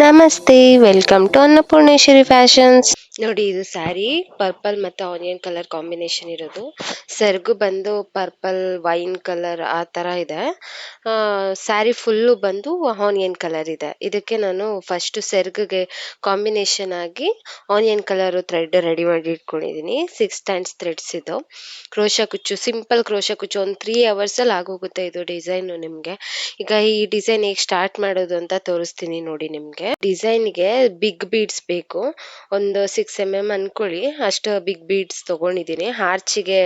ನಮಸ್ತೆ, welcome to Annapoorneshwari fashions. ನೋಡಿ, ಇದು ಸ್ಯಾರಿ ಪರ್ಪಲ್ ಮತ್ತೆ ಆನಿಯನ್ ಕಲರ್ ಕಾಂಬಿನೇಷನ್ ಇರೋದು. ಸೆರಗು ಬಂದು ಪರ್ಪಲ್ ವೈನ್ ಕಲರ್ ಆ ತರ ಇದೆ. ಸ್ಯಾರಿ ಫುಲ್ಲು ಬಂದು ಆನಿಯನ್ ಕಲರ್ ಇದೆ. ಇದಕ್ಕೆ ನಾನು ಫಸ್ಟ್ ಸೆರಗಿಗೆ ಕಾಂಬಿನೇಷನ್ ಆಗಿ ಆನಿಯನ್ ಕಲರ್ ಥ್ರೆಡ್ ರೆಡಿ ಮಾಡಿ ಇಟ್ಕೊಂಡಿದ್ದೀನಿ. 6 ಸ್ಟ್ಯಾಂಡ್ಸ್ ಥ್ರೆಡ್ಸ್ ಇದು. ಕ್ರೋಶ ಕುಚ್ಚು, ಸಿಂಪಲ್ ಕ್ರೋಶ ಕುಚ್ಚು, ಒಂದು 3 hours ಅಲ್ಲಿ ಆಗೋಗುತ್ತೆ ಇದು ಡಿಸೈನ್ ನಿಮ್ಗೆ. ಈಗ ಈ ಡಿಸೈನ್ ಹೇಗೆ ಸ್ಟಾರ್ಟ್ ಮಾಡೋದು ಅಂತ ತೋರಿಸ್ತೀನಿ ನೋಡಿ ನಿಮ್ಗೆ. ಡಿಸೈನ್ಗೆ ಬಿಗ್ ಬೀಡ್ಸ್ ಬೇಕು. ಒಂದು 6 mm ಅನ್ಕೊಳ್ಳಿ, ಅಷ್ಟು ಬಿಗ್ ಬೀಡ್ಸ್ ತಗೊಂಡಿದ್ದೀನಿ. ಹಾರ್ಚಿಗೆ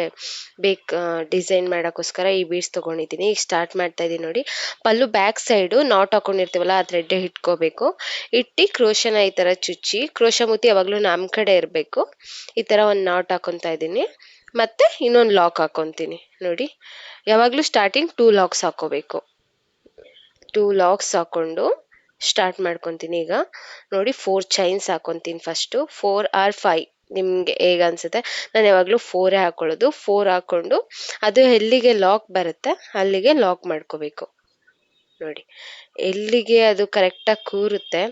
ಡಿಸೈನ್ ಮಾಡೋಕ್ಕೋಸ್ಕರ ಈ ಬೀಡ್ಸ್ ತಗೊಂಡಿದ್ದೀನಿ. ಈಗ ಸ್ಟಾರ್ಟ್ ಮಾಡ್ತಾ ಇದೀನಿ ನೋಡಿ. ಪಲ್ಲು ಬ್ಯಾಕ್ ಸೈಡ್ ನಾಟ್ ಹಾಕೊಂಡಿರ್ತೀವಲ್ಲ ಆ ಥ್ರೆಡ್ ಇಟ್ಕೋಬೇಕು. ಇಟ್ಟು ಕ್ರೋಶನ ಈ ತರ ಚುಚ್ಚಿ, ಕ್ರೋಶ ಮುತಿ ಯಾವಾಗ್ಲೂ ನಮ್ ಕಡೆ ಇರಬೇಕು. ಈ ತರ ಒಂದು ನಾಟ್ ಹಾಕೊಂತಾ ಇದ್ದೀನಿ. ಮತ್ತೆ ಇನ್ನೊಂದು ಲಾಕ್ ಹಾಕೊಂತೀನಿ ನೋಡಿ. ಯಾವಾಗ್ಲೂ ಸ್ಟಾರ್ಟಿಂಗ್ 2 ಲಾಕ್ಸ್ ಹಾಕೋಬೇಕು. 2 ಲಾಕ್ಸ್ ಹಾಕೊಂಡು ಸ್ಟಾರ್ಟ್ ಮಾಡ್ಕೊಂತೀನಿ. ಈಗ ನೋಡಿ, 4 ಚೈನ್ಸ್ ಹಾಕೊಂತೀನಿ ಫಸ್ಟ್. 4 or 5 ನಿಮ್ಗೆ ಹೇಗ ಅನ್ಸುತ್ತೆ. ನಾನು ಯಾವಾಗ್ಲೂ 4 ಹಾಕೊಳ್ಳೋದು. 4 ಹಾಕೊಂಡು ಅದು ಎಲ್ಲಿಗೆ ಲಾಕ್ ಬರುತ್ತೆ ಅಲ್ಲಿಗೆ ಲಾಕ್ ಮಾಡ್ಕೋಬೇಕು ನೋಡಿ. ಎಲ್ಲಿಗೆ ಅದು ಕರೆಕ್ಟಾಗಿ ಕೂರುತ್ತೆ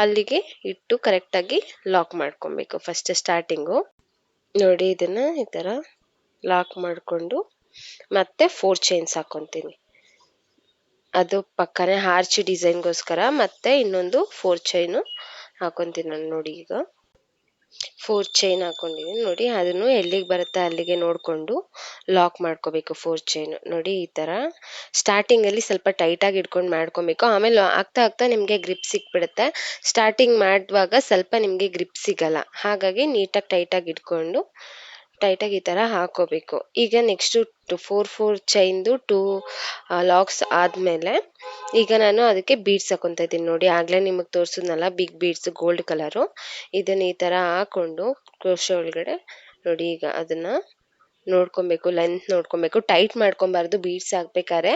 ಅಲ್ಲಿಗೆ ಇಟ್ಟು ಕರೆಕ್ಟಾಗಿ ಲಾಕ್ ಮಾಡ್ಕೊಬೇಕು ಫಸ್ಟ್ ಸ್ಟಾರ್ಟಿಂಗು ನೋಡಿ. ಇದನ್ನ ಈ ತರ ಲಾಕ್ ಮಾಡ್ಕೊಂಡು ಮತ್ತೆ 4 ಚೈನ್ಸ್ ಹಾಕೊಂತೀನಿ. ಅದು ಪಕ್ಕನೆ ಹಾರ್ಚ್ ಡಿಸೈನ್ಗೋಸ್ಕರ ಮತ್ತೆ ಇನ್ನೊಂದು 4 ಚೈನು ಹಾಕೊಂತೀನಿ ನಾನು ನೋಡಿ. ಈಗ 4 ಚೈನ್ ಹಾಕೊಂಡಿದ್ದೀನಿ ನೋಡಿ. ಅದನ್ನು ಎಲ್ಲಿಗೆ ಬರುತ್ತೆ ಅಲ್ಲಿಗೆ ನೋಡ್ಕೊಂಡು ಲಾಕ್ ಮಾಡ್ಕೋಬೇಕು 4 ಚೈನ್ ನೋಡಿ. ಈ ತರ ಸ್ಟಾರ್ಟಿಂಗ್ ಅಲ್ಲಿ ಸ್ವಲ್ಪ ಟೈಟ್ ಆಗಿ ಇಟ್ಕೊಂಡು ಮಾಡ್ಕೊಬೇಕು. ಆಮೇಲೆ ಆಗ್ತಾ ಆಗ್ತಾ ನಿಮ್ಗೆ ಗ್ರಿಪ್ ಸಿಕ್ಬಿಡುತ್ತೆ. ಸ್ಟಾರ್ಟಿಂಗ್ ಮಾಡುವಾಗ ಸ್ವಲ್ಪ ನಿಮ್ಗೆ ಗ್ರಿಪ್ ಸಿಗಲ್ಲ. ಹಾಗಾಗಿ ನೀಟಾಗಿ ಟೈಟ್ ಆಗಿ ಇಟ್ಕೊಂಡು ಟೈಟಾಗಿ ಈ ತರ ಹಾಕೋಬೇಕು. ಈಗ ನೆಕ್ಸ್ಟ್ 4 ಚೈನ್ದು 2 ಲಾಕ್ಸ್ ಆದ್ಮೇಲೆ ಈಗ ನಾನು ಅದಕ್ಕೆ ಬೀಡ್ಸ್ ಹಾಕೊಂತ ಇದ್ದೀನಿ ನೋಡಿ. ಆಗ್ಲೇ ನಿಮಗೆ ತೋರಿಸಿದ್ನಲ್ಲ ಬಿಗ್ ಬೀಡ್ಸ್ ಗೋಲ್ಡ್ ಕಲರು. ಇದನ್ನ ಈ ತರ ಹಾಕೊಂಡು ಕ್ರೋಶೆ ಒಳಗಡೆ ನೋಡಿ. ಈಗ ಅದನ್ನ ನೋಡ್ಕೊಬೇಕು, ಲೆಂತ್ ನೋಡ್ಕೊಬೇಕು. ಟೈಟ್ ಮಾಡ್ಕೊಬಾರ್ದು ಬೀಡ್ಸ್ ಹಾಕ್ಬೇಕಾದ್ರೆ.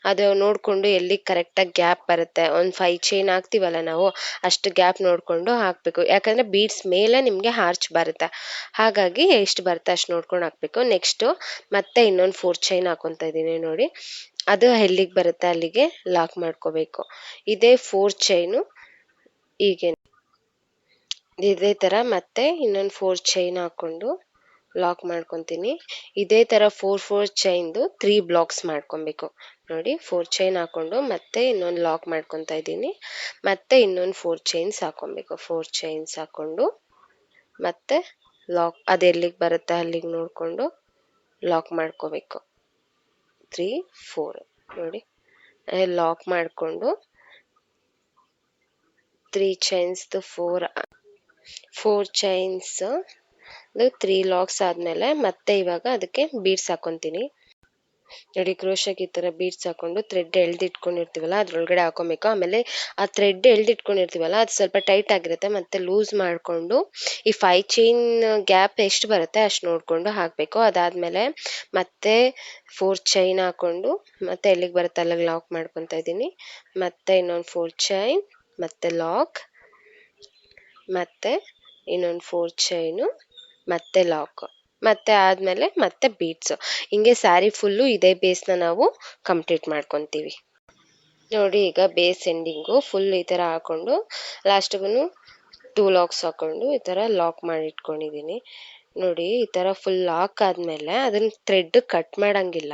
ಅದು ನೋಡ್ಕೊಂಡು ಎಲ್ಲಿ ಕರೆಕ್ಟಾಗಿ ಗ್ಯಾಪ್ ಬರುತ್ತೆ, ಒಂದು 5 ಚೈನ್ ಹಾಕ್ತಿವಲ್ಲ ನಾವು, ಅಷ್ಟು ಗ್ಯಾಪ್ ನೋಡ್ಕೊಂಡು ಹಾಕ್ಬೇಕು. ಯಾಕಂದ್ರೆ ಬೀಡ್ಸ್ ಮೇಲೆ ನಿಮ್ಗೆ ಹಾರ್ಚ್ ಬರುತ್ತೆ. ಹಾಗಾಗಿ ಎಷ್ಟು ಬರುತ್ತೆ ಅಷ್ಟು ನೋಡ್ಕೊಂಡು ಹಾಕ್ಬೇಕು. ನೆಕ್ಸ್ಟ್ ಮತ್ತೆ ಇನ್ನೊಂದು 4 ಚೈನ್ ಹಾಕೊಂತ ಇದ್ದೀನಿ ನೋಡಿ. ಅದು ಎಲ್ಲಿಗೆ ಬರುತ್ತೆ ಅಲ್ಲಿಗೆ ಲಾಕ್ ಮಾಡ್ಕೋಬೇಕು. ಇದೇ 4 ಚೈನು ಹೀಗೆ ಇದೇ ತರ ಮತ್ತೆ ಇನ್ನೊಂದು 4 ಚೈನ್ ಹಾಕೊಂಡು ಲಾಕ್ ಮಾಡ್ಕೊಂತೀನಿ. ಇದೇ ತರ 4 ಚೈನ್ದು 3 ಬ್ಲಾಕ್ಸ್ ಮಾಡ್ಕೊಬೇಕು ನೋಡಿ. 4 ಚೈನ್ ಹಾಕೊಂಡು ಮತ್ತೆ ಇನ್ನೊಂದು ಲಾಕ್ ಮಾಡ್ಕೊತಾ ಇದ್ದೀನಿ. ಮತ್ತೆ ಇನ್ನೊಂದು 4 ಚೈನ್ಸ್ ಹಾಕೊಬೇಕು. 4 ಚೈನ್ಸ್ ಹಾಕೊಂಡು ಮತ್ತೆ ಲಾಕ್ ಅದು ಎಲ್ಲಿಗೆ ಬರುತ್ತೆ ಅಲ್ಲಿಗೆ ನೋಡ್ಕೊಂಡು ಲಾಕ್ ಮಾಡ್ಕೋಬೇಕು. 3 4 ನೋಡಿ. ಲಾಕ್ ಮಾಡ್ಕೊಂಡು 3 ಚೈನ್ಸ್ದು 4 ಚೈನ್ಸ್ 3 ಲಾಕ್ಸ್ ಆದ್ಮೇಲೆ ಮತ್ತೆ ಇವಾಗ ಅದಕ್ಕೆ ಬೀಡ್ಸ್ ಹಾಕೊಂತೀನಿ ನೋಡಿ. ಕ್ರೋಶಕ್ಕೆ ಈ ತರ ಬೀಡ್ಸ್ ಹಾಕೊಂಡು ಥ್ರೆಡ್ ಎಳ್ದಿಟ್ಕೊಂಡಿರ್ತೀವಲ್ಲ ಅದ್ರೊಳಗಡೆ ಹಾಕೊಬೇಕು. ಆಮೇಲೆ ಆ ಥ್ರೆಡ್ ಎಳ್ದಿಟ್ಕೊಂಡಿರ್ತೀವಲ್ಲ ಅದು ಸ್ವಲ್ಪ ಟೈಟ್ ಆಗಿರುತ್ತೆ. ಮತ್ತೆ ಲೂಸ್ ಮಾಡ್ಕೊಂಡು ಈ 5 ಚೈನ್ ಗ್ಯಾಪ್ ಎಷ್ಟು ಬರುತ್ತೆ ಅಷ್ಟು ನೋಡ್ಕೊಂಡು ಹಾಕ್ಬೇಕು. ಅದಾದ್ಮೇಲೆ ಮತ್ತೆ 4 ಚೈನ್ ಹಾಕೊಂಡು ಮತ್ತೆ ಎಲ್ಲಿಗೆ ಬರುತ್ತೆ ಅಲ್ಲಿಗೆ ಲಾಕ್ ಮಾಡ್ಕೊತಾ ಇದ್ದೀನಿ. ಮತ್ತೆ ಇನ್ನೊಂದು 4 ಚೈನ್ ಮತ್ತೆ ಲಾಕ್, ಮತ್ತೆ ಇನ್ನೊಂದು 4 ಚೈನು ಮತ್ತೆ ಲಾಕ್, ಮತ್ತೆ ಆದ್ಮೇಲೆ ಮತ್ತೆ ಬೀಡ್ಸ್. ಹಿಂಗೆ ಸ್ಯಾರಿ ಫುಲ್ಲು ಇದೇ ಬೇಸ್ನ ನಾವು ಕಂಪ್ಲೀಟ್ ಮಾಡ್ಕೊಂತೀವಿ ನೋಡಿ. ಈಗ ಬೇಸ್ ಎಂಡಿಂಗು ಫುಲ್ ಈ ತರ ಹಾಕೊಂಡು ಲಾಸ್ಟ್ಗೂ 2 ಲಾಕ್ಸ್ ಹಾಕೊಂಡು ಈ ತರ ಲಾಕ್ ಮಾಡಿ ಇಟ್ಕೊಂಡಿದ್ದೀನಿ ನೋಡಿ. ಈ ತರ ಫುಲ್ ಲಾಕ್ ಆದ್ಮೇಲೆ ಅದನ್ನ ಥ್ರೆಡ್ ಕಟ್ ಮಾಡಂಗಿಲ್ಲ.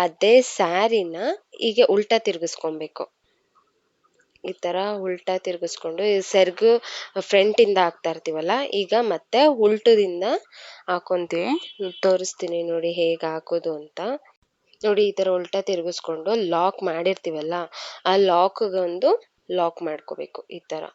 ಅದೇ ಸ್ಯಾರಿನ ಹೀಗೆ ಉಲ್ಟಾ ತಿರ್ಗಿಸ್ಕೊಬೇಕು. ಈ ತರ ಉಲ್ಟಾ ತಿರ್ಗಿಸ್ಕೊಂಡು ಸೆರ್ಗು ಫ್ರಂಟ್ ಇಂದ ಹಾಕ್ತಾ ಇರ್ತೀವಲ್ಲ, ಈಗ ಮತ್ತೆ ಉಲ್ಟದಿಂದ ಹಾಕೊಂತೀವಿ. ತೋರಿಸ್ತೀನಿ ನೋಡಿ ಹೇಗೆ ಹಾಕೋದು ಅಂತ ನೋಡಿ. ಈ ತರ ಉಲ್ಟಾ ತಿರ್ಗಿಸ್ಕೊಂಡು ಲಾಕ್ ಮಾಡಿರ್ತೀವಲ್ಲ ಆ ಲಾಕ್ಗೊಂದು ಲಾಕ್ ಮಾಡ್ಕೋಬೇಕು ಈ ತರ.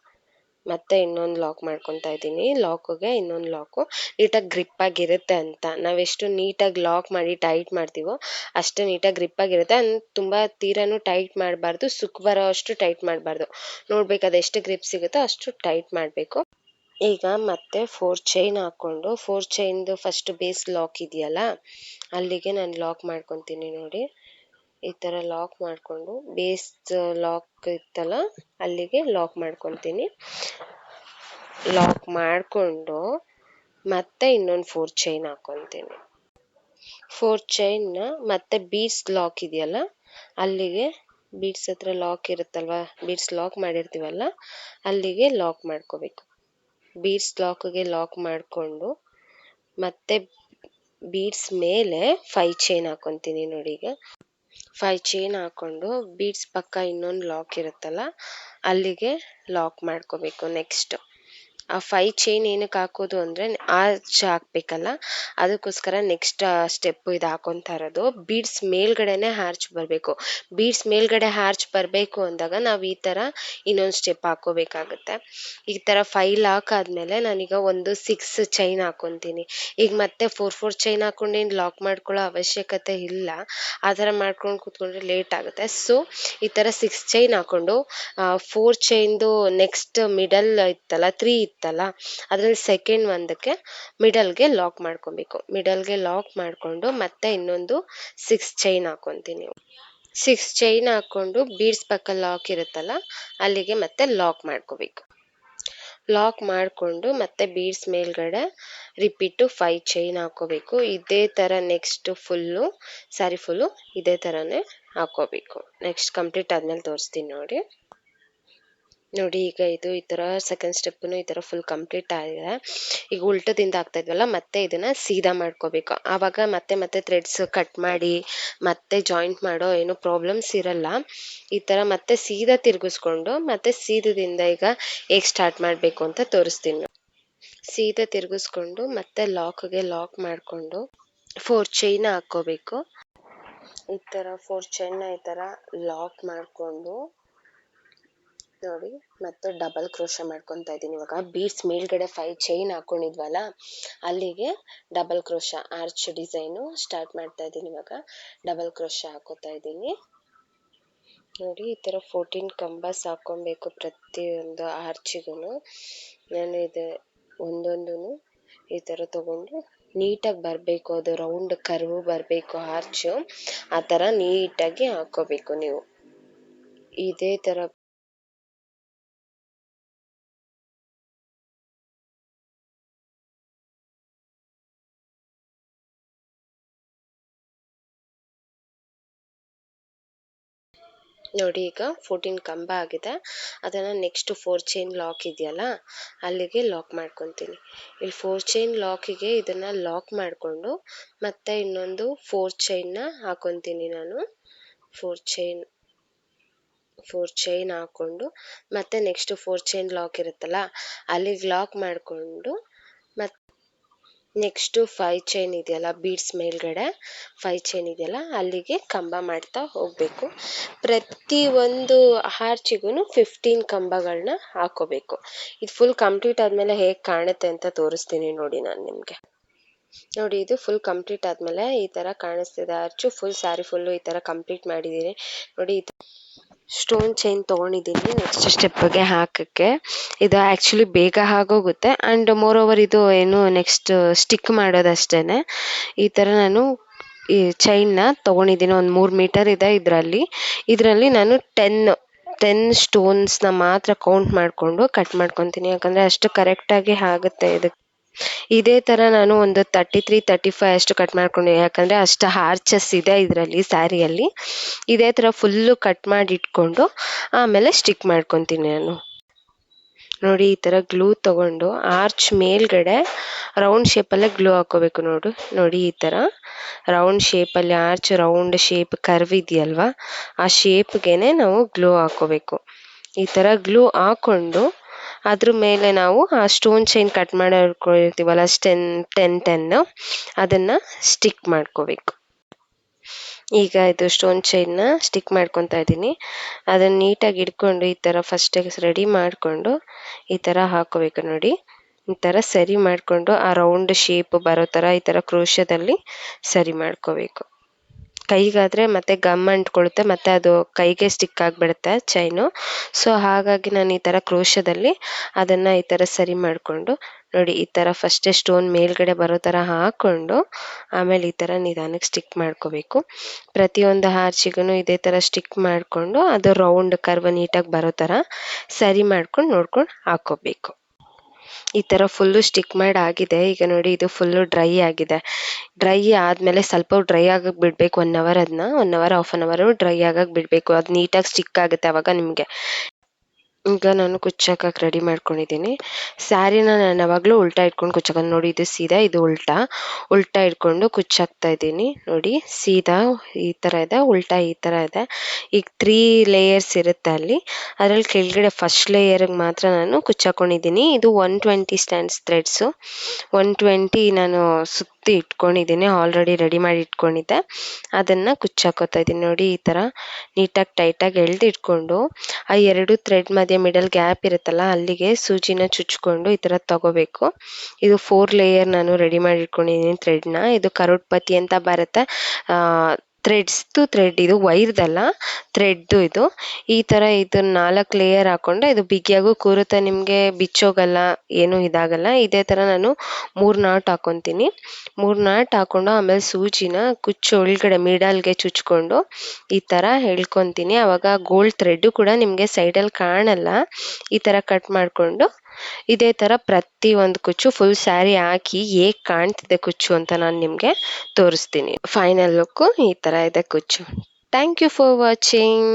ಮತ್ತೆ ಇನ್ನೊಂದು ಲಾಕ್ ಮಾಡ್ಕೊತಾ ಇದ್ದೀನಿ. ಲಾಕ್ಗೆ ಇನ್ನೊಂದು ಲಾಕು ನೀಟಾಗಿ ಗ್ರಿಪ್ ಆಗಿರುತ್ತೆ ಅಂತ. ನಾವೆಷ್ಟು ನೀಟಾಗಿ ಲಾಕ್ ಮಾಡಿ ಟೈಟ್ ಮಾಡ್ತೀವೋ ಅಷ್ಟು ನೀಟಾಗಿ ಗ್ರಿಪ್ ಆಗಿರುತ್ತೆ. ತುಂಬಾ ತೀರಾನು ಟೈಟ್ ಮಾಡಬಾರ್ದು, ಸುಕ್ ಬರೋ ಅಷ್ಟು ಟೈಟ್ ಮಾಡಬಾರ್ದು. ನೋಡ್ಬೇಕು ಅದೆಷ್ಟು ಗ್ರಿಪ್ ಸಿಗುತ್ತೋ ಅಷ್ಟು ಟೈಟ್ ಮಾಡಬೇಕು. ಈಗ ಮತ್ತೆ 4 ಚೈನ್ ಹಾಕೊಂಡು 4 ಚೈನ್ದು ಫಸ್ಟ್ ಬೇಸ್ ಲಾಕ್ ಇದೆಯಲ್ಲ ಅಲ್ಲಿಗೆ ನಾನು ಲಾಕ್ ಮಾಡ್ಕೊತೀನಿ ನೋಡಿ. ಈ ತರ ಲಾಕ್ ಮಾಡ್ಕೊಂಡು ಬೇಸ್ ಲಾಕ್ ಇತ್ತಲ್ಲ ಅಲ್ಲಿಗೆ ಲಾಕ್ ಮಾಡ್ಕೊತೀನಿ. ಲಾಕ್ ಮಾಡ್ಕೊಂಡು ಮತ್ತೆ ಇನ್ನೊಂದು 4 ಚೈನ್ ಹಾಕೊಂತೀನಿ. 4 ಚೈನ್ ಮತ್ತೆ ಬೀಡ್ಸ್ ಲಾಕ್ ಇದೆಯಲ್ಲ ಅಲ್ಲಿಗೆ ಬೀಡ್ಸ್ ಹತ್ರ ಲಾಕ್ ಇರುತ್ತಲ್ವ, ಬೀಡ್ಸ್ ಲಾಕ್ ಮಾಡಿರ್ತೀವಲ್ಲ ಅಲ್ಲಿಗೆ ಲಾಕ್ ಮಾಡ್ಕೋಬೇಕು. ಬೀಡ್ಸ್ ಲಾಕ್ಗೆ ಲಾಕ್ ಮಾಡಿಕೊಂಡು ಮತ್ತೆ ಬೀಡ್ಸ್ ಮೇಲೆ 5 ಚೈನ್ ಹಾಕೊತೀನಿ ನೋಡಿ. ಈಗ 5 ಚೈನ್ ಹಾಕೊಂಡು ಬೀಡ್ಸ್ ಪಕ್ಕ ಇನ್ನೊಂದು ಲಾಕ್ ಇರುತ್ತಲ್ಲ ಅಲ್ಲಿಗೆ ಲಾಕ್ ಮಾಡ್ಕೋಬೇಕು. ನೆಕ್ಸ್ಟ್ ಆ 5 ಚೈನ್ ಏನಕ್ಕೆ ಹಾಕೋದು ಅಂದರೆ ಆರ್ಚ್ ಹಾಕ್ಬೇಕಲ್ಲ, ಅದಕ್ಕೋಸ್ಕರ ನೆಕ್ಸ್ಟ್ ಸ್ಟೆಪ್ ಇದು ಹಾಕೊತಾ ಇರೋದು. ಬೀಡ್ಸ್ ಮೇಲ್ಗಡೆನೆ ಆರ್ಚ್ ಬರಬೇಕು. ಬೀಡ್ಸ್ ಮೇಲ್ಗಡೆ ಆರ್ಚ್ ಬರಬೇಕು ಅಂದಾಗ ನಾವು ಈ ಥರ ಇನ್ನೊಂದು ಸ್ಟೆಪ್ ಹಾಕೋಬೇಕಾಗುತ್ತೆ. ಈ ಥರ 5 ಲಾಕ್ ಆದಮೇಲೆ ನಾನೀಗ ಒಂದು 6 ಚೈನ್ ಹಾಕೊತೀನಿ. ಈಗ ಮತ್ತೆ 4 ಚೈನ್ ಹಾಕೊಂಡು ಲಾಕ್ ಮಾಡ್ಕೊಳ್ಳೋ ಅವಶ್ಯಕತೆ ಇಲ್ಲ. ಆ ಥರ ಮಾಡ್ಕೊಂಡು ಕೂತ್ಕೊಂಡ್ರೆ ಲೇಟ್ ಆಗುತ್ತೆ. ಸೊ ಈ ಥರ 6 ಚೈನ್ ಹಾಕೊಂಡು 4 ಚೈನ್ದು ನೆಕ್ಸ್ಟ್ ಮಿಡಲ್ ಇತ್ತಲ್ಲ 3 ಇತ್ತಲ್ಲ ಅದ್ರಲ್ಲಿ ಸೆಕೆಂಡ್ ಒಂದಕ್ಕೆ ಮಿಡಲ್ಗೆ ಲಾಕ್ ಮಾಡ್ಕೊಬೇಕು. ಮಿಡಲ್ಗೆ ಲಾಕ್ ಮಾಡಿಕೊಂಡು ಮತ್ತೆ ಇನ್ನೊಂದು 6 ಚೈನ್ ಹಾಕೊತೀನಿ. 6 ಚೈನ್ ಹಾಕೊಂಡು ಬೀಡ್ಸ್ ಪಕ್ಕ ಲಾಕ್ ಇರುತ್ತಲ್ಲ ಅಲ್ಲಿಗೆ ಮತ್ತೆ ಲಾಕ್ ಮಾಡ್ಕೋಬೇಕು. ಲಾಕ್ ಮಾಡಿಕೊಂಡು ಮತ್ತೆ ಬೀಡ್ಸ್ ಮೇಲ್ಗಡೆ ರಿಪೀಟು 5 ಚೈನ್ ಹಾಕೋಬೇಕು. ಇದೇ ಥರ ನೆಕ್ಸ್ಟ್ ಸ್ಯಾರಿ ಫುಲ್ಲು ಇದೇ ಥರನೇ ಹಾಕೋಬೇಕು. ನೆಕ್ಸ್ಟ್ ಕಂಪ್ಲೀಟ್ ಆದ್ಮೇಲೆ ತೋರಿಸ್ತೀನಿ ನೋಡಿ. ಈಗ ಇದು ಈ ಥರ ಸೆಕೆಂಡ್ ಸ್ಟೆಪ್ಪನ್ನು ಈ ಥರ ಫುಲ್ ಕಂಪ್ಲೀಟ್ ಆಗಿದೆ. ಈಗ ಉಲ್ಟದಿಂದ ಆಗ್ತಾ ಇದ್ವಲ್ಲ, ಮತ್ತೆ ಇದನ್ನ ಸೀದಾ ಮಾಡ್ಕೋಬೇಕು. ಆವಾಗ ಮತ್ತೆ ಥ್ರೆಡ್ಸ್ ಕಟ್ ಮಾಡಿ ಮತ್ತೆ ಜಾಯಿಂಟ್ ಮಾಡೋ ಏನು ಪ್ರಾಬ್ಲಮ್ಸ್ ಇರಲ್ಲ. ಈ ಥರ ಮತ್ತೆ ಸೀದಾ ತಿರ್ಗಿಸ್ಕೊಂಡು ಮತ್ತೆ ಸೀದದಿಂದ ಈಗ ಹೇಗೆ ಸ್ಟಾರ್ಟ್ ಮಾಡಬೇಕು ಅಂತ ತೋರಿಸ್ತೀನಿ. ಸೀದಾ ತಿರ್ಗಿಸ್ಕೊಂಡು ಮತ್ತೆ ಲಾಕ್ಗೆ ಲಾಕ್ ಮಾಡಿಕೊಂಡು 4 ಚೈನ್ ಹಾಕೋಬೇಕು. ಈ ಥರ 4 ಚೈನ್ನ ಈ ಥರ ಲಾಕ್ ಮಾಡಿಕೊಂಡು ನೋಡಿ ಮತ್ತೆ ಡಬಲ್ ಕ್ರೋಶ ಮಾಡ್ಕೊತಾ ಇದ್ದೀನಿ. ಇವಾಗ ಬೀಡ್ಸ್ ಮೇಲ್ಗಡೆ 5 ಚೈನ್ ಹಾಕೊಂಡಿದ್ವಲ್ಲ ಅಲ್ಲಿಗೆ double crochet arch design start ಮಾಡ್ತಾ ಇದ್ದೀನಿ. ಇವಾಗ ಡಬಲ್ ಕ್ರೋಶ ಹಾಕೋತಾ ಇದ್ದೀನಿ ನೋಡಿ. ಈ ಥರ 14 ಕಂಬಸ್ ಹಾಕೊಬೇಕು ಪ್ರತಿಯೊಂದು ಆರ್ಚಿಗೂ. ನಾನು ಇದು ಒಂದೊಂದು ಈ ಥರ ತಗೊಂಡು ನೀಟಾಗಿ ಬರಬೇಕು, ಅದು ರೌಂಡ್ ಕರ್ವ್ ಬರಬೇಕು ಆರ್ಚು. ಆ ಥರ ನೀಟಾಗಿ ಹಾಕೋಬೇಕು ನೀವು. ಇದೇ ಥರ ನೋಡಿ. ಈಗ 14 ಕಂಬ ಆಗಿದೆ. ಅದನ್ನು ನೆಕ್ಸ್ಟ್ 4 ಚೈನ್ ಲಾಕ್ ಇದೆಯಲ್ಲ ಅಲ್ಲಿಗೆ ಲಾಕ್ ಮಾಡ್ಕೊತೀನಿ. ಇಲ್ಲಿ 4 ಚೈನ್ ಲಾಕಿಗೆ ಇದನ್ನು ಲಾಕ್ ಮಾಡಿಕೊಂಡು ಮತ್ತೆ ಇನ್ನೊಂದು 4 ಚೈನ್ನ ಹಾಕೊತೀನಿ ನಾನು. 4 ಚೈನ್ ಹಾಕ್ಕೊಂಡು ಮತ್ತೆ ನೆಕ್ಸ್ಟ್ 4 ಚೈನ್ ಲಾಕ್ ಇರುತ್ತಲ್ಲ ಅಲ್ಲಿಗೆ ಲಾಕ್ ಮಾಡಿಕೊಂಡು ಮತ್ತೆ ನೆಕ್ಸ್ಟು 5 ಚೈನ್ ಇದೆಯಲ್ಲ ಬೀಡ್ಸ್ ಮೇಲ್ಗಡೆ 5 ಚೈನ್ ಇದೆಯಲ್ಲ ಅಲ್ಲಿಗೆ ಕಂಬ ಮಾಡ್ತಾ ಹೋಗಬೇಕು. ಪ್ರತಿಯೊಂದು ಆರ್ಚಿಗೂ 15 ಕಂಬಗಳನ್ನ ಹಾಕೋಬೇಕು. ಇದು ಫುಲ್ ಕಂಪ್ಲೀಟ್ ಆದಮೇಲೆ ಹೇಗೆ ಕಾಣುತ್ತೆ ಅಂತ ತೋರಿಸ್ತೀನಿ ನೋಡಿ ನಾನು ನಿಮಗೆ. ನೋಡಿ ಇದು ಫುಲ್ ಕಂಪ್ಲೀಟ್ ಆದಮೇಲೆ ಈ ಥರ ಕಾಣಿಸ್ತಿದೆ ಆರ್ಚು. ಫುಲ್ ಸ್ಯಾರಿ ಫುಲ್ಲು ಈ ಥರ ಕಂಪ್ಲೀಟ್ ಮಾಡಿದ್ದೀನಿ ನೋಡಿ. ಸ್ಟೋನ್ ಚೈನ್ ತೊಗೊಂಡಿದ್ದೀನಿ ನೆಕ್ಸ್ಟ್ ಸ್ಟೆಪ್ಗೆ ಹಾಕೋಕ್ಕೆ. ಇದು ಆ್ಯಕ್ಚುಲಿ ಬೇಗ ಆಗೋಗುತ್ತೆ ಆ್ಯಂಡ್ ಮೋರ್ ಓವರ್ ಇದು ಏನು ನೆಕ್ಸ್ಟ್ ಸ್ಟಿಕ್ ಮಾಡೋದಷ್ಟೇ. ಈ ಥರ ನಾನು ಈ ಚೈನ್ನ ತೊಗೊಂಡಿದ್ದೀನಿ. ಒಂದು 3 ಮೀಟರ್ ಇದೆ ಇದರಲ್ಲಿ ನಾನು 10 ಸ್ಟೋನ್ಸ್ನ ಮಾತ್ರ ಕೌಂಟ್ ಮಾಡಿಕೊಂಡು ಕಟ್ ಮಾಡ್ಕೊತೀನಿ, ಯಾಕಂದರೆ ಅಷ್ಟು ಕರೆಕ್ಟಾಗಿ ಆಗುತ್ತೆ ಇದಕ್ಕೆ. ಇದೇ ಥರ ನಾನು ಒಂದು 33, 35 ಅಷ್ಟು ಕಟ್ ಮಾಡ್ಕೊಂಡು, ಯಾಕಂದರೆ ಅಷ್ಟು ಆರ್ಚಸ್ ಇದೆ ಇದರಲ್ಲಿ ಸ್ಯಾರಿಯಲ್ಲಿ. ಇದೇ ಥರ ಫುಲ್ಲು ಕಟ್ ಮಾಡಿ ಇಟ್ಕೊಂಡು ಆಮೇಲೆ ಸ್ಟಿಕ್ ಮಾಡ್ಕೊತೀನಿ ನಾನು. ನೋಡಿ ಈ ಥರ ಗ್ಲೂ ತಗೊಂಡು ಆರ್ಚ್ ಮೇಲ್ಗಡೆ ರೌಂಡ್ ಶೇಪಲ್ಲೇ ಗ್ಲೂ ಹಾಕೋಬೇಕು. ನೋಡಿ ಈ ಥರ ರೌಂಡ್ ಶೇಪಲ್ಲಿ ಆರ್ಚ್ ರೌಂಡ್ ಶೇಪ್ ಕರ್ವ್ ಇದೆಯಲ್ವಾ ಆ ಶೇಪ್ಗೆನೆ ನಾವು ಗ್ಲೂ ಹಾಕೋಬೇಕು. ಈ ಥರ ಗ್ಲೂ ಹಾಕ್ಕೊಂಡು ಅದ್ರ ಮೇಲೆ ನಾವು ಆ ಸ್ಟೋನ್ ಚೈನ್ ಕಟ್ ಮಾಡಿರ್ತೀವಲ್ಲ 10 ಅದನ್ನು ಸ್ಟಿಕ್ ಮಾಡ್ಕೋಬೇಕು. ಈಗ ಇದು ಸ್ಟೋನ್ ಚೈನ್ನ ಸ್ಟಿಕ್ ಮಾಡ್ಕೊತಾ ಇದ್ದೀನಿ. ಅದನ್ನು ನೀಟಾಗಿ ಇಟ್ಕೊಂಡು ಈ ಥರ ಫಸ್ಟಿಗೆ ರೆಡಿ ಮಾಡಿಕೊಂಡು ಈ ಥರ ಹಾಕೋಬೇಕು. ನೋಡಿ ಈ ಥರ ಸರಿ ಮಾಡಿಕೊಂಡು ಆ ರೌಂಡ್ ಶೇಪ್ ಬರೋ ಥರ ಈ ಥರ ಕ್ರೋಶದಲ್ಲಿ ಸರಿ ಮಾಡ್ಕೋಬೇಕು. ಕೈಗಾದರೆ ಮತ್ತೆ ಗಮ್ ಅಂಟ್ಕೊಳುತ್ತೆ, ಮತ್ತೆ ಅದು ಕೈಗೆ ಸ್ಟಿಕ್ ಆಗಿಬಿಡುತ್ತೆ ಚೈನು. ಸೊ ಹಾಗಾಗಿ ನಾನು ಈ ಥರ ಕ್ರೋಶದಲ್ಲಿ ಅದನ್ನು ಈ ಥರ ಸರಿ ಮಾಡಿಕೊಂಡು ನೋಡಿ ಈ ಥರ ಫಸ್ಟೇ ಸ್ಟೋನ್ ಮೇಲ್ಗಡೆ ಬರೋ ಥರ ಹಾಕ್ಕೊಂಡು ಆಮೇಲೆ ಈ ಥರ ನಿಧಾನಕ್ಕೆ ಸ್ಟಿಕ್ ಮಾಡ್ಕೋಬೇಕು. ಪ್ರತಿಯೊಂದು ಆರ್ಚಿಗೂ ಇದೇ ಥರ ಸ್ಟಿಕ್ ಮಾಡಿಕೊಂಡು ಅದು ರೌಂಡ್ ಕರ್ವ್ ನೀಟಾಗಿ ಬರೋ ಥರ ಸರಿ ಮಾಡ್ಕೊಂಡು ನೋಡ್ಕೊಂಡು ಹಾಕ್ಕೋಬೇಕು. ಈ ಥರ ಫುಲ್ಲು ಸ್ಟಿಕ್ ಮಾಡಿ ಆಗಿದೆ. ಈಗ ನೋಡಿ ಇದು ಫುಲ್ಲು ಡ್ರೈ ಆಗಿದೆ. ಡ್ರೈ ಆದಮೇಲೆ ಸ್ವಲ್ಪ ಡ್ರೈ ಆಗಕ್ಕೆ ಬಿಡಬೇಕು 1 ಅವರ್. ಅದನ್ನ 1 ಅವರ್ ಹಾಫ್ ಆನ್ ಅವರು ಡ್ರೈ ಆಗಕ್ಕೆ ಬಿಡಬೇಕು. ಅದು ನೀಟಾಗಿ ಸ್ಟಿಕ್ ಆಗುತ್ತೆ ಅವಾಗ ನಿಮಗೆ. ಈಗ ನಾನು ಕುಚ್ಚಾಕಕ್ಕೆ ರೆಡಿ ಮಾಡ್ಕೊಂಡಿದ್ದೀನಿ. ಸ್ಯಾರಿನ ನಾನು ಯಾವಾಗಲೂ ಉಲ್ಟಾ ಇಟ್ಕೊಂಡು ಕುಚ್ಚಾಕೋದು. ನೋಡಿ ಇದು ಸೀದಾ, ಇದು ಉಲ್ಟಾ. ಉಲ್ಟಾ ಇಟ್ಕೊಂಡು ಕುಚ್ಚಾಕ್ತಾ ಇದ್ದೀನಿ. ನೋಡಿ ಸೀದಾ ಈ ಥರ ಇದೆ, ಉಲ್ಟಾ ಈ ಥರ ಇದೆ. ಈಗ 3 ಲೇಯರ್ಸ್ ಇರುತ್ತೆ ಅಲ್ಲಿ. ಅದರಲ್ಲಿ ಕೆಳಗಡೆ ಫಸ್ಟ್ ಲೇಯರ್ಗೆ ಮಾತ್ರ ನಾನು ಕುಚ್ಚಾಕೊಂಡಿದ್ದೀನಿ. ಇದು 120 ಸ್ಟ್ಯಾಂಡ್ಸ್ ಥ್ರೆಡ್ಸು. 120 ನಾನು ಸುತ್ತಿ ಇಟ್ಕೊಂಡಿದ್ದೀನಿ, ಆಲ್ರೆಡಿ ರೆಡಿ ಮಾಡಿ ಇಟ್ಕೊಂಡಿದ್ದೆ. ಅದನ್ನು ಕುಚ್ಚಾಕೋತಾ ಇದ್ದೀನಿ. ನೋಡಿ ಈ ಥರ ನೀಟಾಗಿ ಟೈಟಾಗಿ ಎಳೆದಿಟ್ಕೊಂಡು ಆ 2 ಥ್ರೆಡ್ ಮಧ್ಯೆ ಮಿಡಲ್ ಗ್ಯಾಪ್ ಇರುತ್ತಲ್ಲ ಅಲ್ಲಿಗೆ ಸೂಜಿನ ಚುಚ್ಕೊಂಡು ಈ ಥರ ತಗೋಬೇಕು. ಇದು 4 ಲೇಯರ್ ನಾನು ರೆಡಿ ಮಾಡಿ ಇಟ್ಕೊಂಡಿದ್ದೀನಿ ಥ್ರೆಡ್ನ. ಇದು ಕರೋಡ್ಪತಿ ಅಂತ ಬರುತ್ತೆ. ಥ್ರೆಡ್ ಇದು ವೈರ್ದಲ್ಲ, ಥ್ರೆಡ್ದು ಇದು. ಈ ಥರ ಇದು 4 ಲೇಯರ್ ಹಾಕೊಂಡೆ ಇದು ಬಿಗಿಯಾಗೂ ಕೂರುತ್ತೆ, ನಿಮಗೆ ಬಿಚ್ಚೋಗಲ್ಲ, ಏನೂ ಇದಾಗಲ್ಲ. ಇದೇ ಥರ ನಾನು 3 ನಾಟ್ ಹಾಕೊತೀನಿ. 3 ನಾಟ್ ಹಾಕೊಂಡು ಆಮೇಲೆ ಸೂಜಿನ ಕುಚ್ಚು ಒಳಗಡೆ ಮಿಡಲ್ಗೆ ಚುಚ್ಕೊಂಡು ಈ ಥರ ಎಳ್ಕೊತೀನಿ. ಆವಾಗ ಗೋಲ್ಡ್ ಥ್ರೆಡ್ಡು ಕೂಡ ನಿಮಗೆ ಸೈಡಲ್ಲಿ ಕಾಣಲ್ಲ. ಈ ಥರ ಕಟ್ ಮಾಡಿಕೊಂಡು ಇದೇ ಥರ ಪ್ರತಿ ಒಂದು ಕುಚ್ಚು ಫುಲ್ ಸ್ಯಾರಿ ಹಾಕಿ ಹೇಗೆ ಕಾಣ್ತಿದೆ ಕುಚ್ಚು ಅಂತ ನಾನು ನಿಮಗೆ ತೋರಿಸ್ತೀನಿ. ಫೈನಲ್ ಲುಕ್ಕು ಈ ಥರ ಇದೆ ಕುಚ್ಚು. Thank you for watching.